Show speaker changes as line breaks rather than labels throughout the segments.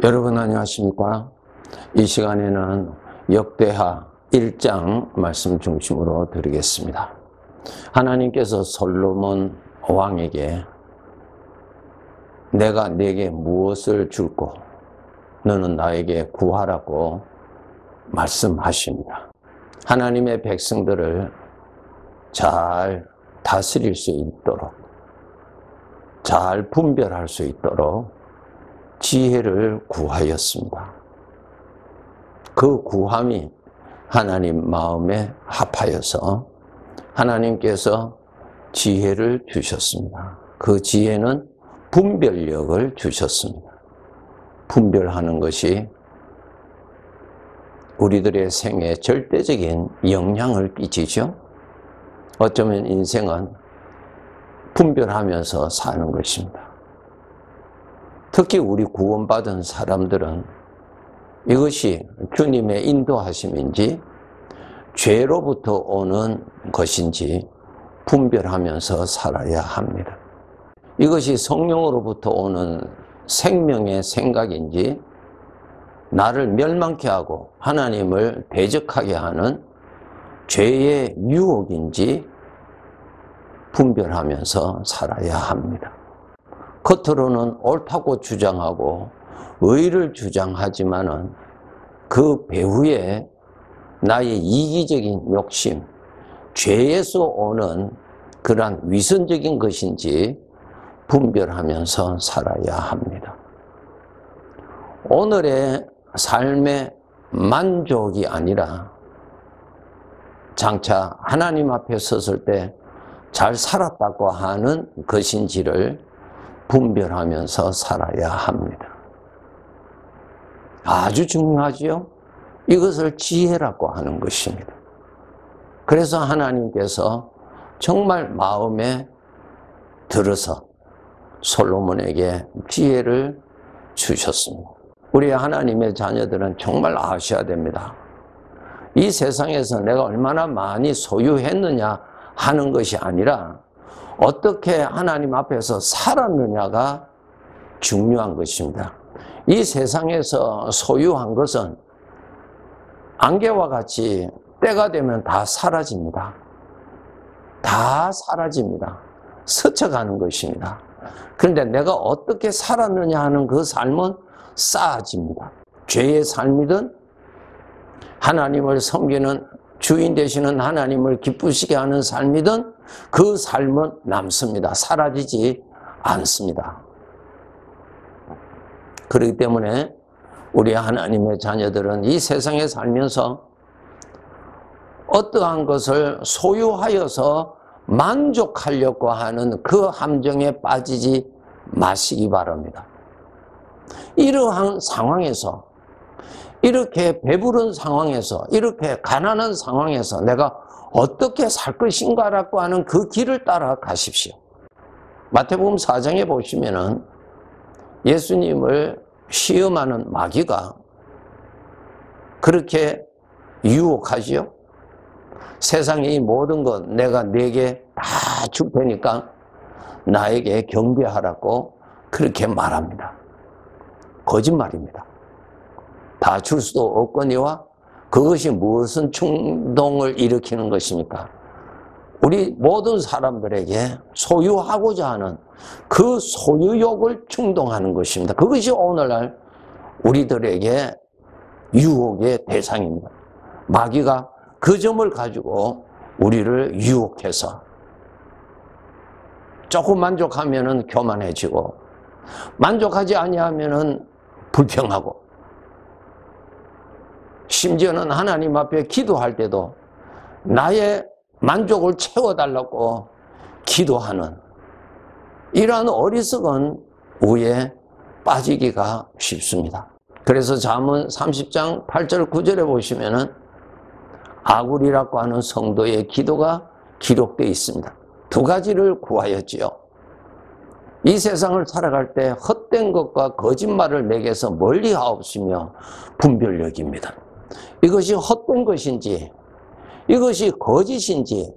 여러분 안녕하십니까? 이 시간에는 역대하 1장 말씀 중심으로 드리겠습니다. 하나님께서 솔로몬 왕에게 내가 네게 무엇을 줄고 너는 나에게 구하라고 말씀하십니다. 하나님의 백성들을 잘 다스릴 수 있도록, 잘 분별할 수 있도록 지혜를 구하였습니다. 그 구함이 하나님 마음에 합하여서 하나님께서 지혜를 주셨습니다. 그 지혜는 분별력을 주셨습니다. 분별하는 것이 우리들의 생에 절대적인 영향을 끼치죠. 어쩌면 인생은 분별하면서 사는 것입니다. 특히 우리 구원받은 사람들은 이것이 주님의 인도하심인지 죄로부터 오는 것인지 분별하면서 살아야 합니다. 이것이 성령으로부터 오는 생명의 생각인지 나를 멸망케 하고 하나님을 대적하게 하는 죄의 유혹인지 분별하면서 살아야 합니다. 겉으로는 옳다고 주장하고 의를 주장하지만은 그 배후에 나의 이기적인 욕심, 죄에서 오는 그러한 위선적인 것인지 분별하면서 살아야 합니다. 오늘의 삶의 만족이 아니라 장차 하나님 앞에 섰을 때 잘 살았다고 하는 것인지를 분별하면서 살아야 합니다. 아주 중요하지요. 이것을 지혜라고 하는 것입니다. 그래서 하나님께서 정말 마음에 들어서 솔로몬에게 지혜를 주셨습니다. 우리 하나님의 자녀들은 정말 아셔야 됩니다. 이 세상에서 내가 얼마나 많이 소유했느냐 하는 것이 아니라 어떻게 하나님 앞에서 살았느냐가 중요한 것입니다. 이 세상에서 소유한 것은 안개와 같이 때가 되면 다 사라집니다. 다 사라집니다. 스쳐가는 것입니다. 그런데 내가 어떻게 살았느냐 하는 그 삶은 쌓아집니다. 죄의 삶이든 하나님을 섬기는 주인 되시는 하나님을 기쁘시게 하는 삶이든 그 삶은 남습니다. 사라지지 않습니다. 그렇기 때문에 우리 하나님의 자녀들은 이 세상에 살면서 어떠한 것을 소유하여서 만족하려고 하는 그 함정에 빠지지 마시기 바랍니다. 이러한 상황에서, 이렇게 배부른 상황에서, 이렇게 가난한 상황에서 내가 어떻게 살 것인가라고 하는 그 길을 따라 가십시오. 마태복음 4장에 보시면은 예수님을 시험하는 마귀가 그렇게 유혹하지요. 세상의 이 모든 것 내가 네게 다 줄 테니까 나에게 경배하라고 그렇게 말합니다. 거짓말입니다. 다 줄 수도 없거니와 그것이 무슨 충동을 일으키는 것입니까? 우리 모든 사람들에게 소유하고자 하는 그 소유욕을 충동하는 것입니다. 그것이 오늘날 우리들에게 유혹의 대상입니다. 마귀가 그 점을 가지고 우리를 유혹해서 조금 만족하면은 교만해지고 만족하지 아니하면은 불평하고 심지어는 하나님 앞에 기도할 때도 나의 만족을 채워달라고 기도하는 이러한 어리석은 우에 빠지기가 쉽습니다. 그래서 잠언 30장 8절 9절에 보시면은 아굴이라고 하는 성도의 기도가 기록되어 있습니다. 두 가지를 구하였지요. 이 세상을 살아갈 때 헛된 것과 거짓말을 내게서 멀리하옵시며 분별력입니다. 이것이 헛된 것인지 이것이 거짓인지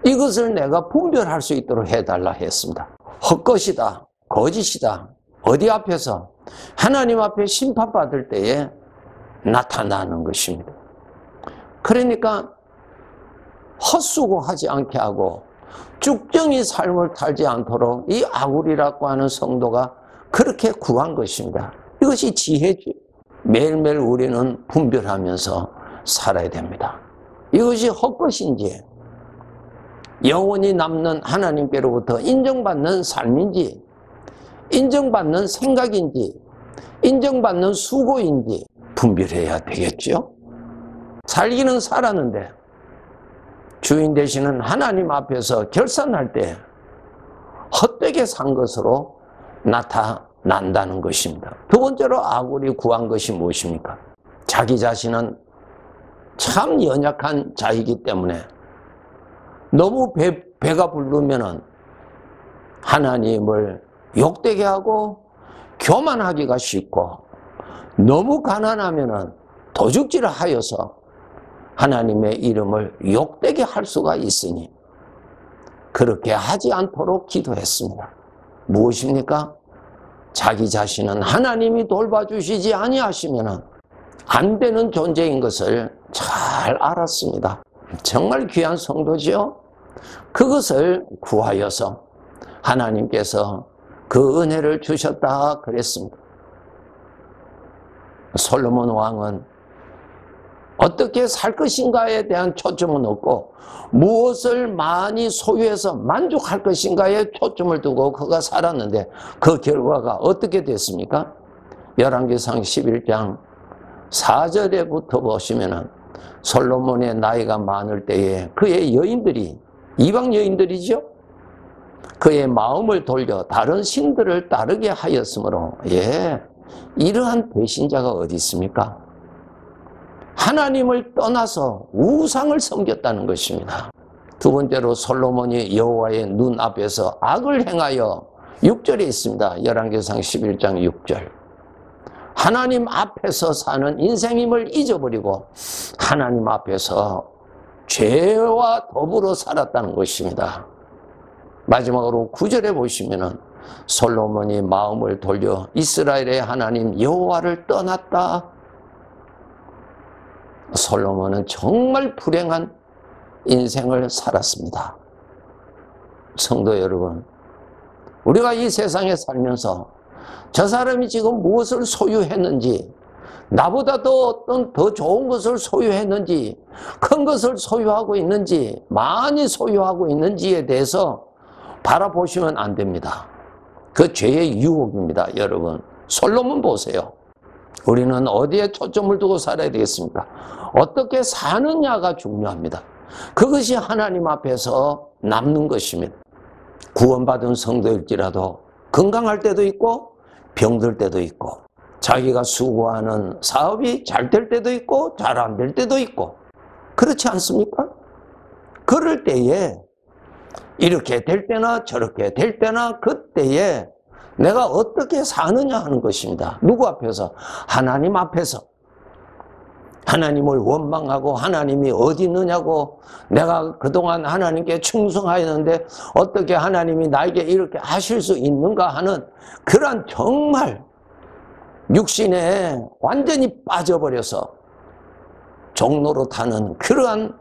이것을 내가 분별할 수 있도록 해달라 했습니다. 헛것이다, 거짓이다, 어디 앞에서? 하나님 앞에 심판받을 때에 나타나는 것입니다. 그러니까 헛수고하지 않게 하고 쭉정이 삶을 살지 않도록 이 아굴이라고 하는 성도가 그렇게 구한 것입니다. 이것이 지혜지. 매일매일 우리는 분별하면서 살아야 됩니다. 이것이 헛것인지 영원히 남는 하나님께로부터 인정받는 삶인지 인정받는 생각인지 인정받는 수고인지 분별해야 되겠죠. 살기는 살았는데 주인 되시는 하나님 앞에서 결산할 때 헛되게 산 것으로 나타난다는 것입니다. 두 번째로 아굴이 구한 것이 무엇입니까? 자기 자신은 참 연약한 자이기 때문에 너무 배가 부르면은 하나님을 욕되게 하고 교만하기가 쉽고 너무 가난하면은 도둑질을 하여서 하나님의 이름을 욕되게 할 수가 있으니 그렇게 하지 않도록 기도했습니다. 무엇입니까? 자기 자신은 하나님이 돌봐주시지 아니하시면 안 되는 존재인 것을 잘 알았습니다. 정말 귀한 성도지요? 그것을 구하여서 하나님께서 그 은혜를 주셨다 그랬습니다. 솔로몬 왕은 어떻게 살 것인가에 대한 초점은 없고 무엇을 많이 소유해서 만족할 것인가에 초점을 두고 그가 살았는데 그 결과가 어떻게 됐습니까? 열왕기상 11장 4절에부터 보시면은 솔로몬의 나이가 많을 때에 그의 여인들이 이방 여인들이죠. 그의 마음을 돌려 다른 신들을 따르게 하였으므로 이러한 배신자가 어디 있습니까? 하나님을 떠나서 우상을 섬겼다는 것입니다. 두 번째로 솔로몬이 여호와의 눈앞에서 악을 행하여 6절에 있습니다. 열왕기상 11장 6절. 하나님 앞에서 사는 인생임을 잊어버리고 하나님 앞에서 죄와 더불어 살았다는 것입니다. 마지막으로 9절에 보시면은 솔로몬이 마음을 돌려 이스라엘의 하나님 여호와를 떠났다. 솔로몬은 정말 불행한 인생을 살았습니다. 성도 여러분, 우리가 이 세상에 살면서 저 사람이 지금 무엇을 소유했는지, 나보다도 어떤 더 좋은 것을 소유했는지, 큰 것을 소유하고 있는지, 많이 소유하고 있는지에 대해서 바라보시면 안 됩니다. 그 죄의 유혹입니다, 여러분. 솔로몬 보세요. 우리는 어디에 초점을 두고 살아야 되겠습니까? 어떻게 사느냐가 중요합니다. 그것이 하나님 앞에서 남는 것입니다. 구원받은 성도일지라도 건강할 때도 있고 병들 때도 있고 자기가 수고하는 사업이 잘 될 때도 있고 잘 안 될 때도 있고 그렇지 않습니까? 그럴 때에 이렇게 될 때나 저렇게 될 때나 그때에 내가 어떻게 사느냐 하는 것입니다. 누구 앞에서? 하나님 앞에서. 하나님을 원망하고 하나님이 어디 있느냐고 내가 그동안 하나님께 충성하였는데 어떻게 하나님이 나에게 이렇게 하실 수 있는가 하는 그러한 정말 육신에 완전히 빠져버려서 종로로 타는 그러한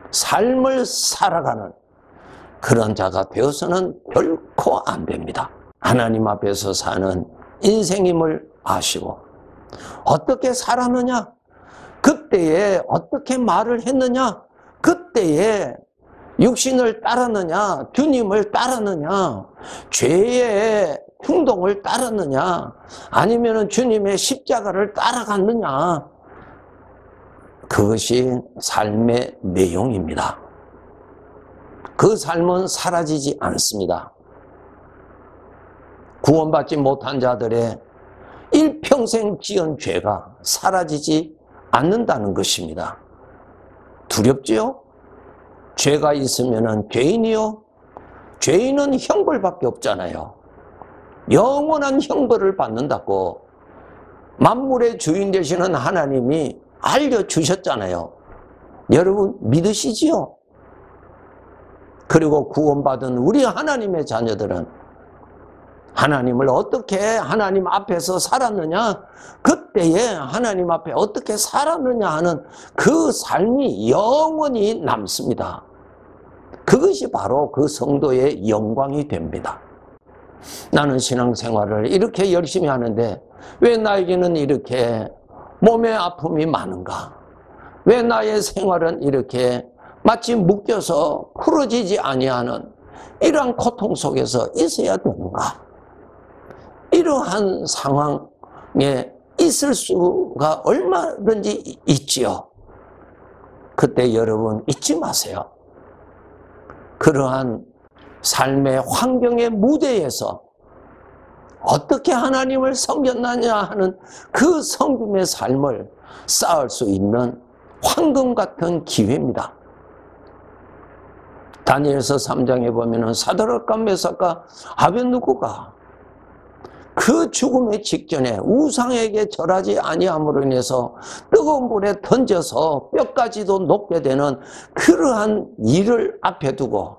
삶을 살아가는 그런 자가 되어서는 결코 안 됩니다. 하나님 앞에서 사는 인생임을 아시고 어떻게 살았느냐? 그때에 어떻게 말을 했느냐? 그때에 육신을 따랐느냐? 주님을 따랐느냐? 죄의 충동을 따랐느냐? 아니면 주님의 십자가를 따라갔느냐? 그것이 삶의 내용입니다. 그 삶은 사라지지 않습니다. 구원받지 못한 자들의 일평생 지은 죄가 사라지지 않는다는 것입니다. 두렵지요? 죄가 있으면 죄인이요? 죄인은 형벌밖에 없잖아요. 영원한 형벌을 받는다고 만물의 주인 되시는 하나님이 알려주셨잖아요. 여러분 믿으시지요? 그리고 구원받은 우리 하나님의 자녀들은 하나님을 어떻게 하나님 앞에서 살았느냐, 그때에 하나님 앞에 어떻게 살았느냐 하는 그 삶이 영원히 남습니다. 그것이 바로 그 성도의 영광이 됩니다. 나는 신앙생활을 이렇게 열심히 하는데 왜 나에게는 이렇게 몸에 아픔이 많은가? 왜 나의 생활은 이렇게 마치 묶여서 풀어지지 아니하는 이러한 고통 속에서 있어야 되는가? 이러한 상황에 있을 수가 얼마든지 있지요. 그때 여러분 잊지 마세요. 그러한 삶의 환경의 무대에서 어떻게 하나님을 섬겼느냐 하는 그 섬김의 삶을 쌓을 수 있는 황금 같은 기회입니다. 다니엘서 3장에 보면은 사드락과 메삭과 아벳느고가 그 죽음의 직전에 우상에게 절하지 아니함으로 인해서 뜨거운 물에 던져서 뼈까지도 녹게 되는 그러한 일을 앞에 두고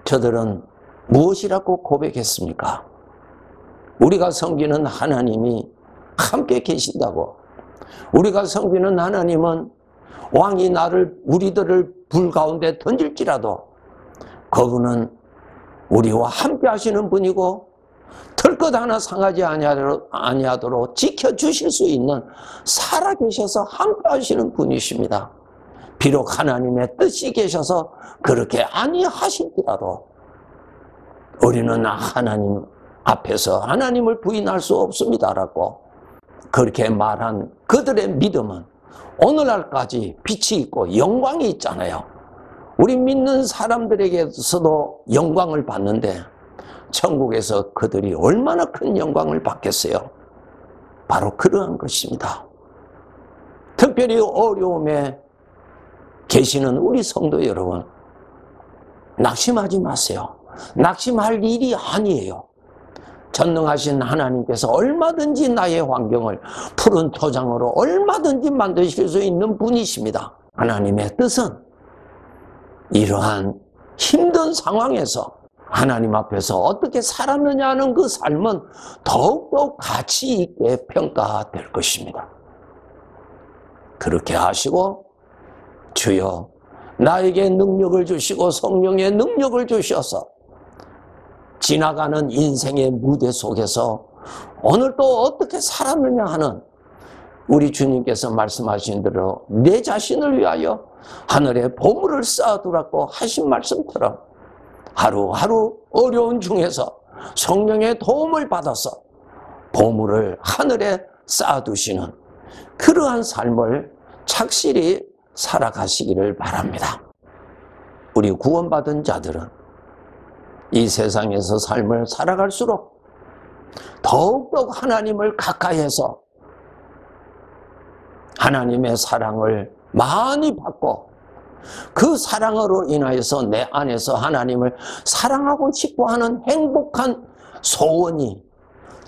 저들은 무엇이라고 고백했습니까? 우리가 섬기는 하나님이 함께 계신다고. 우리가 섬기는 하나님은 왕이 우리들을 불 가운데 던질지라도 그분은 우리와 함께 하시는 분이고 털것 하나 상하지 아니하도록 지켜주실 수 있는 살아계셔서 함께 하시는 분이십니다. 비록 하나님의 뜻이 계셔서 그렇게 아니하실지라도 우리는 하나님 앞에서 하나님을 부인할 수 없습니다라고 그렇게 말한 그들의 믿음은 오늘날까지 빛이 있고 영광이 있잖아요. 우리 믿는 사람들에게서도 영광을 받는데 천국에서 그들이 얼마나 큰 영광을 받겠어요? 바로 그러한 것입니다. 특별히 어려움에 계시는 우리 성도 여러분, 낙심하지 마세요. 낙심할 일이 아니에요. 전능하신 하나님께서 얼마든지 나의 환경을 푸른 토장으로 얼마든지 만드실 수 있는 분이십니다. 하나님의 뜻은 이러한 힘든 상황에서 하나님 앞에서 어떻게 살았느냐 하는 그 삶은 더욱더 가치 있게 평가될 것입니다. 그렇게 하시고 주여 나에게 능력을 주시고 성령의 능력을 주셔서 지나가는 인생의 무대 속에서 오늘 또 어떻게 살았느냐 하는 우리 주님께서 말씀하신 대로 내 자신을 위하여 하늘에 보물을 쌓아두라고 하신 말씀처럼 하루하루 어려운 중에서 성령의 도움을 받아서 보물을 하늘에 쌓아두시는 그러한 삶을 착실히 살아가시기를 바랍니다. 우리 구원받은 자들은 이 세상에서 삶을 살아갈수록 더욱더 하나님을 가까이해서 하나님의 사랑을 많이 받고 그 사랑으로 인하여서 내 안에서 하나님을 사랑하고 싶어하는 행복한 소원이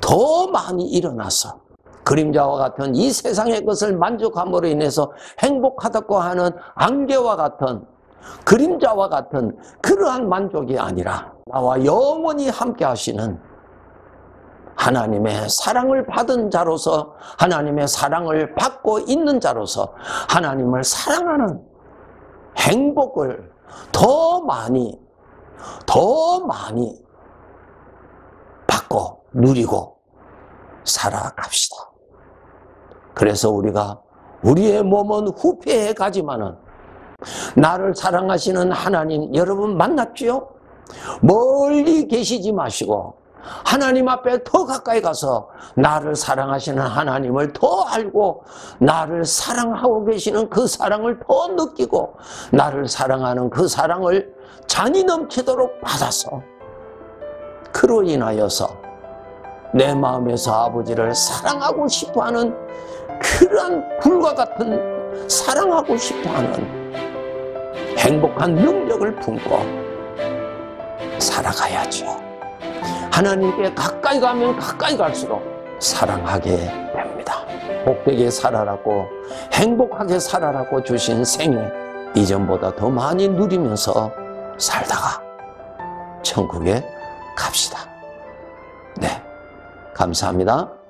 더 많이 일어나서 그림자와 같은 이 세상의 것을 만족함으로 인해서 행복하다고 하는 안개와 같은 그림자와 같은 그러한 만족이 아니라 나와 영원히 함께 하시는 하나님의 사랑을 받은 자로서 하나님의 사랑을 받고 있는 자로서 하나님을 사랑하는 행복을 더 많이 받고 누리고 살아갑시다. 그래서 우리가 우리의 몸은 후패해 가지만은 나를 사랑하시는 하나님 여러분 만났지요? 멀리 계시지 마시고 하나님 앞에 더 가까이 가서 나를 사랑하시는 하나님을 더 알고 나를 사랑하고 계시는 그 사랑을 더 느끼고 나를 사랑하는 그 사랑을 잔이 넘치도록 받아서 그로 인하여서 내 마음에서 아버지를 사랑하고 싶어하는 그러한 불과 같은 사랑하고 싶어하는 행복한 능력을 품고 살아가야죠. 하나님께 가까이 가면 가까이 갈수록 사랑하게 됩니다. 복되게 살아라고 행복하게 살아라고 주신 생애 이전보다 더 많이 누리면서 살다가 천국에 갑시다. 감사합니다.